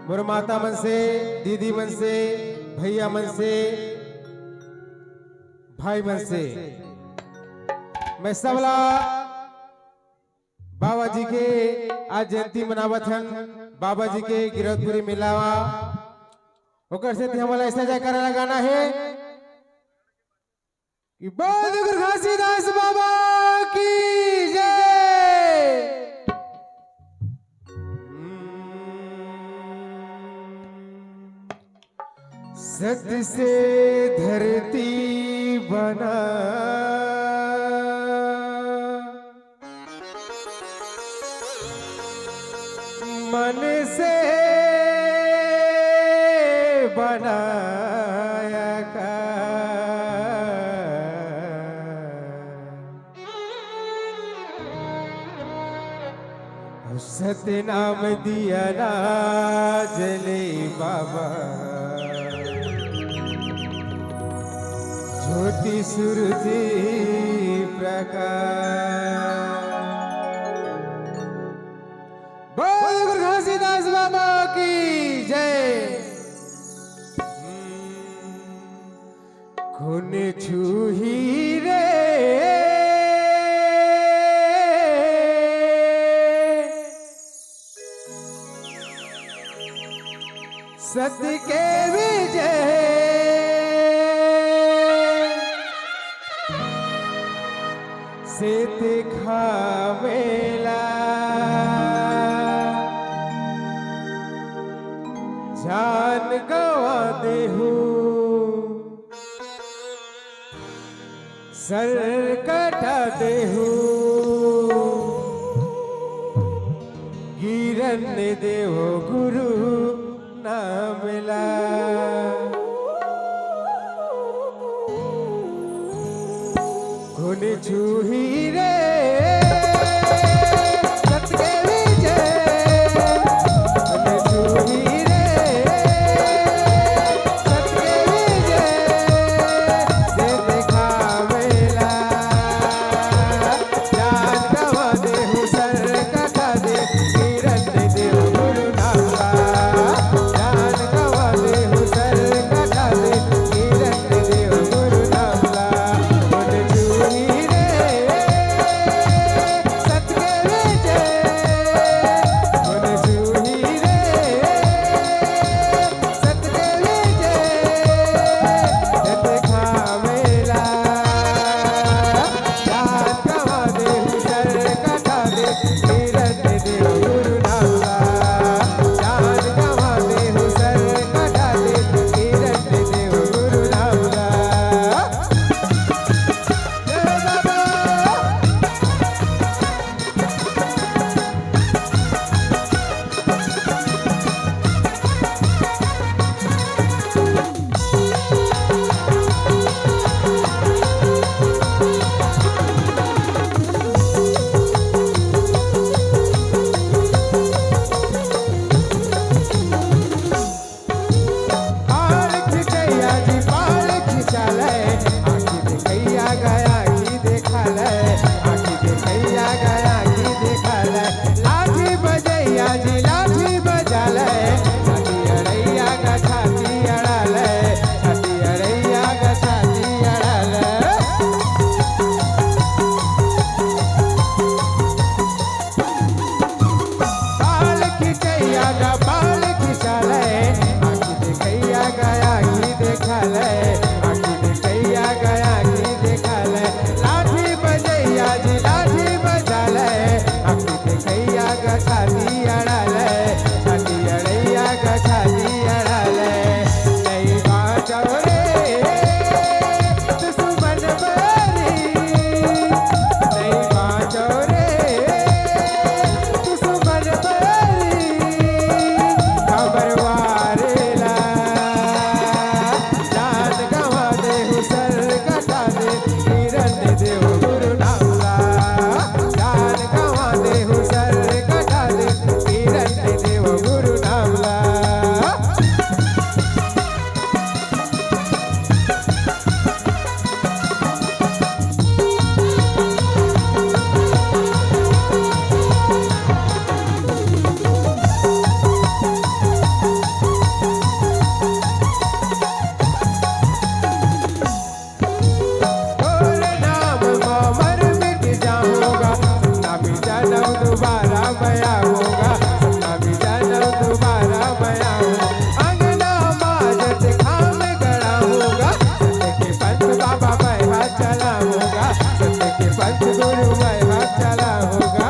मोर माता मन से, दीदी मन से, भैया मन से, भाई मन से मैं सबला बाबा जी के आज जयंती मनावत हन। बाबा जी के गिरौदपुरी मिलावा ओकर से हमारा ऐसा जयकारा लगाना है कि बोल गुरु घासीदास बाबा की जय। सत्य से धरती बना मन से बनाया का सत्य नाम दिया ना जले बाबा ज्योति सूरज प्रकाश। बोल गुरु घासीदास बाबा की जय। खून छूही रे सत्य के विजय से दिखावेला जान गवा देहू सर कटा देहू गिरन देहो गुरु ना मिला। खून छूही रे सत्य के विजय खून छूही रे सत्य के विजय से दिखावेला जान गवा देहु सर कटा दे गिरन देहु गुरु नामा जान गवा देहु सर कटा दे गिरन देहु गुरु नामा। जन्म दोबारा बया होगा, सपना भी जन्म दोबारा बया होगा। अंगना बाजत खाम गड़ा होगा, सत्य के पंथ बाबा बहा चला होगा, सत्य के पंथ गुरु बहा चला होगा।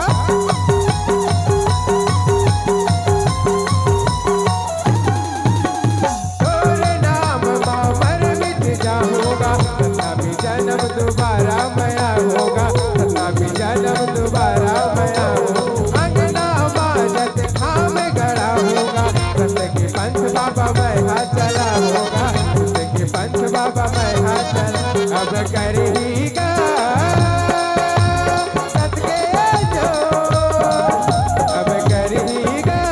तोरे नाम मामर मिट जा होगा, सपना भी जन्म दोबारा बया होगा, सपना भी जन्म दोबारा बया होगा। अंगना बाजत खाम गड़ा होगा, सत्य के पंथ बाबा बहा चला होगा, सत्य के पंथ बाबा बहा चला। अब करेगा सत के जो, अब करेगा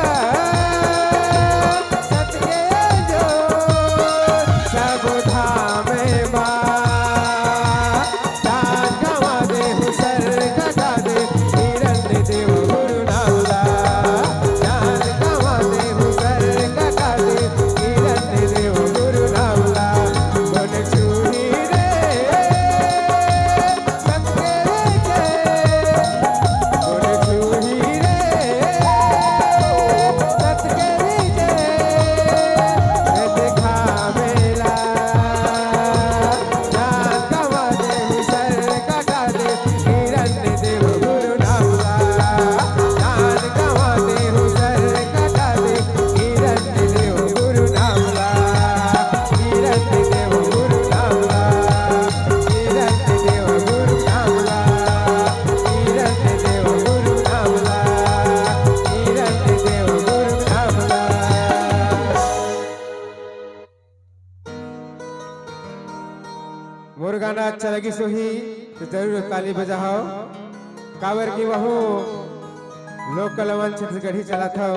सत के जो, सब धाम बा दान गवा दे हुसर कटा दे, हिरण्य देव गुरु नामला दान गवा दे हुसर कटा दे, हिरण्य देव गुरु नामला। गुण छूही रे संगे के, गुण छूही रे सतगे जे, देखा मेला दान गवा दे हुसर कटा दे, हिरण्य देव गुरु नामला दान गवा दे हुसर कटा दे, हिरण्य देव गुरु नामला, हिरण्य देव गुरु नामला, हिरण्य देव गुरु नामला, हिरण्य देव गुरु नामला, हिरण्य देव गुरु नामला। मोर गाना अच्छा लगी सोही तो जरूर ताली बजाओ। कावर की बहू लोक कलवन छत्तीसगढ़ी चला था।